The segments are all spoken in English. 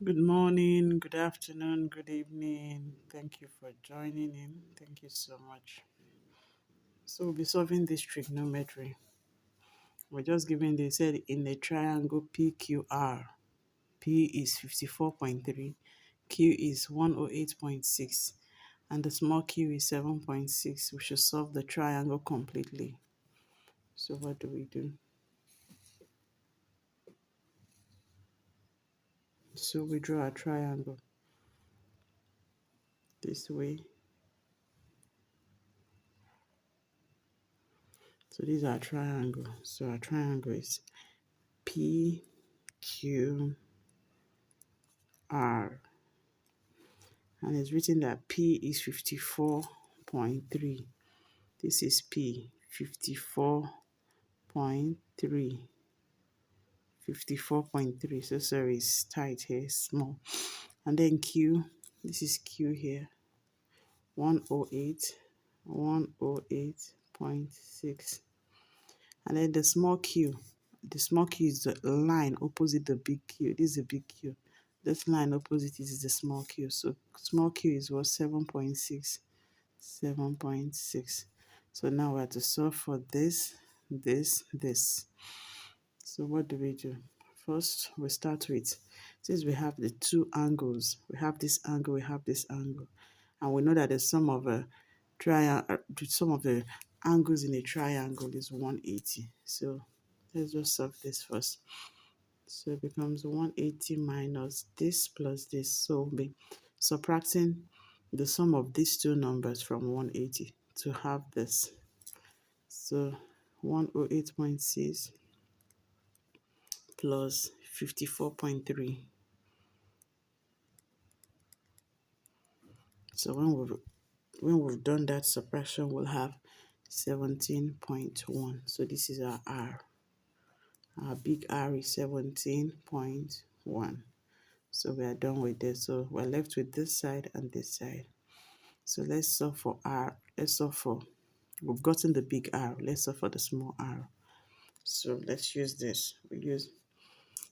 Good morning, good afternoon, good evening. Thank you for joining in. Thank you so much. So we'll be solving this trigonometry. We're just given they said in a triangle PQR, P is 54.3, Q is 108.6, and the small q is 7.6. We should solve the triangle completely. So what do we do? So we draw a triangle this way. So these are triangle. So our triangle is P, Q, R, and it's written that P is 54.3. This is P, 54.3. 54.3. So sorry, it's tight here, small. And then Q, this is Q here, 108, 108.6. And then the small q is the line opposite the big Q. This is a big Q. This line opposite it is the small q. So small q is what? 7.6. 7.6. So now we have to solve for this. So what do we do? First, we start with, since we have the two angles, we have this angle, we have this angle, and we know that the sum of the angles in a triangle is 180. So let's just solve this first. So it becomes 180 minus this plus this. So we'll be subtracting the sum of these two numbers from 180 to have this. So 108.6 plus 54.3. So when we've done that subtraction, we'll have 17.1. So this is our R. Our big R is 17.1. So we are done with this. So we're left with this side and this side. So let's solve for R. We've gotten the big R. Let's solve for the small r. So let's use this. We use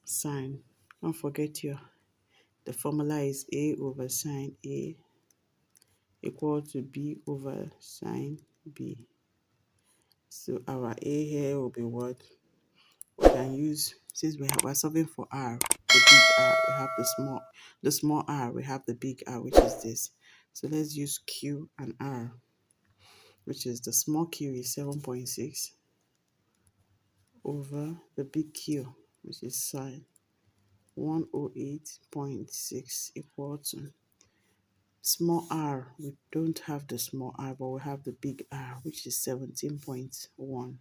sine. Don't forget the formula is A over sine A equal to B over sine B. So our A here will be what? We can use, since we're solving for R, the big R, we have the small r, we have the big R, which is this. So let's use Q and R, which is the small q is 7.6 over the big Q, which is sine 108.6 equal to small r. We don't have the small r, but we have the big R, which is 17.1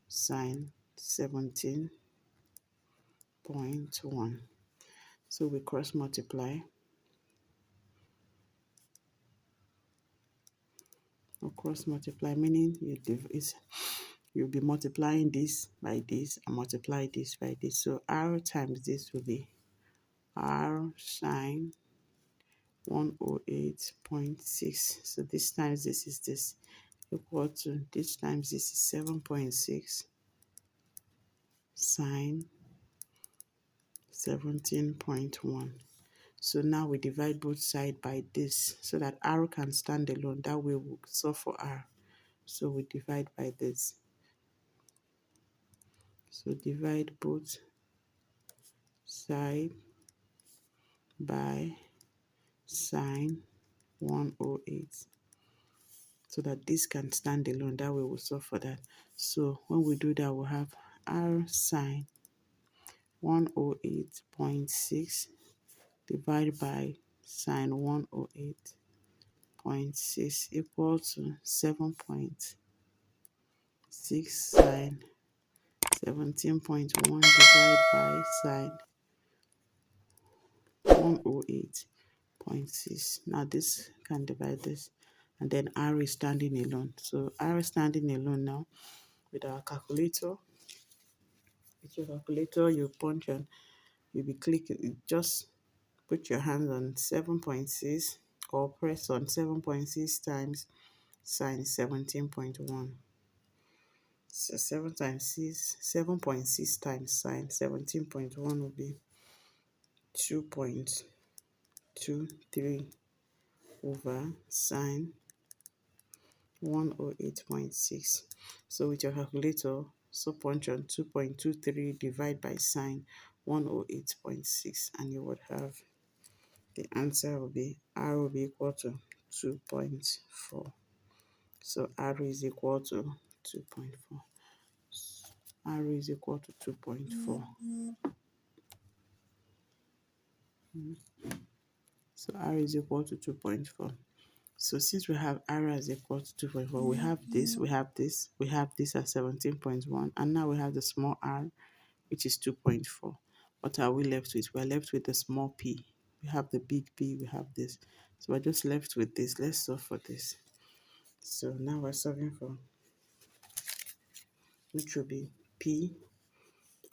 sine 17.1. So we cross multiply. Meaning you'll be multiplying this by this and multiply this by this. So R times this will be R sine 108.6. So this times this is this equal to this times this is 7.6 sine 17.1. So now we divide both sides by this so that R can stand alone. That way we'll solve for R. So we divide by this. So divide both side by sine 108 so that this can stand alone. That way we'll solve for that. So when we do that, we'll have R sine 108.6 divided by sine 108.6 equal to 7.6 sine 17.1 divided by sine 108.6. Now this can divide this, and then R is standing alone. So R is standing alone now with our calculator. With your calculator, you punch and you'll be clicking. Just put your hand on 7.6 or press on 7.6 times sine 17.1. So 7.6 times sine 17.1 will be 2.23 over sine 108.6. So with your calculator, subfunction 2.23 divide by sine 108.6, and you would have the answer will be R will be equal to 2.4. So R is equal to 2.4. R is equal to 2.4. So R is equal to 2.4. So since we have R is equal to 2.4, we have this, we have this, we have this at 17.1, and now we have the small r, which is 2.4. What are we left with? We're left with the small p. We have the big P, we have this. So we're just left with this. Let's solve for this. So now we're solving for, which will be P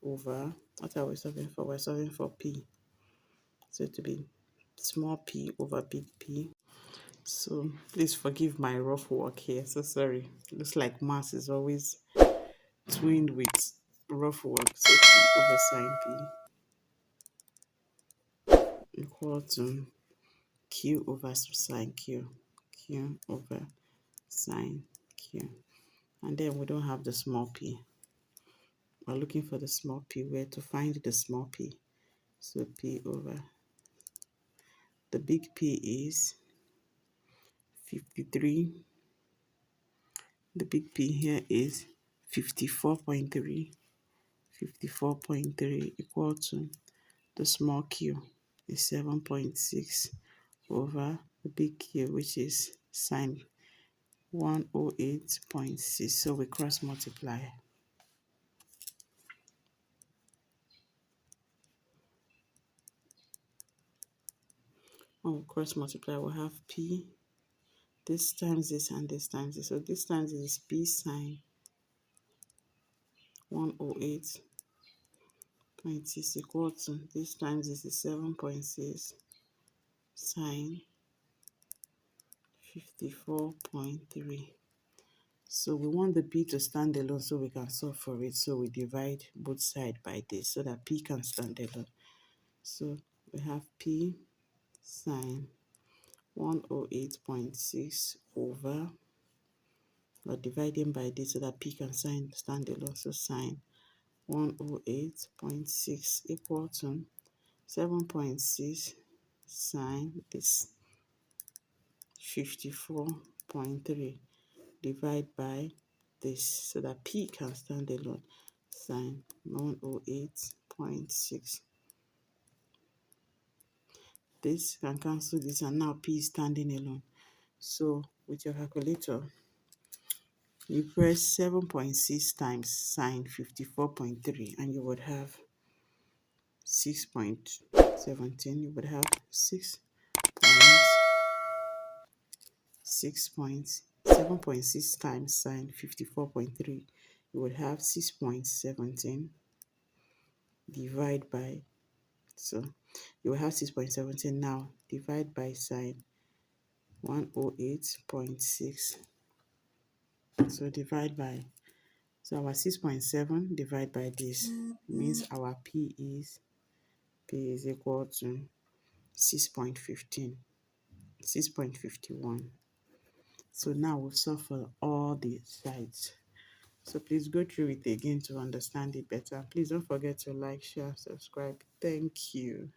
over, what are we solving for? We're solving for P. So to be small p over big P. So please forgive my rough work here. So sorry. Looks like mass is always twinned with rough work. So P over sine P equal to Q over sine Q. Q over sine Q. And then we don't have the small p. We're looking for the small p. Where to find the small p? So P over the big P is 53. The big P here is 54.3. 54.3 equal to the small q is 7.6 over the big Q, which is sine 108.6. So we cross multiply. When we cross multiply, we'll have P, this times this and this times this. So this times this is P sine 108.6 equal to this times this is 7.6 sine 54.3. So we want the P to stand alone so we can solve for it. So we divide both sides by this so that P can stand alone. So we have P sine 108.6 over, we're dividing by this so that P can stand alone. So sine 108.6 equal to 7.6 sine this 54.3 divide by this so that P can stand alone. Sine 108.6. This can cancel this, and now P is standing alone. So with your calculator, you press 7.6 times sine 54.3, and you would have 6.17. You would have 7.6 times sine 54.3. You would have 6.17 divide by, so you will have 6.17 now divide by sine 108.6. So divide by, so our 6.7 divide by this means our P is equal to 6.15, 6.51. So now we'll solve for all the sides. So please go through it again to understand it better. Please don't forget to like, share, subscribe. Thank you.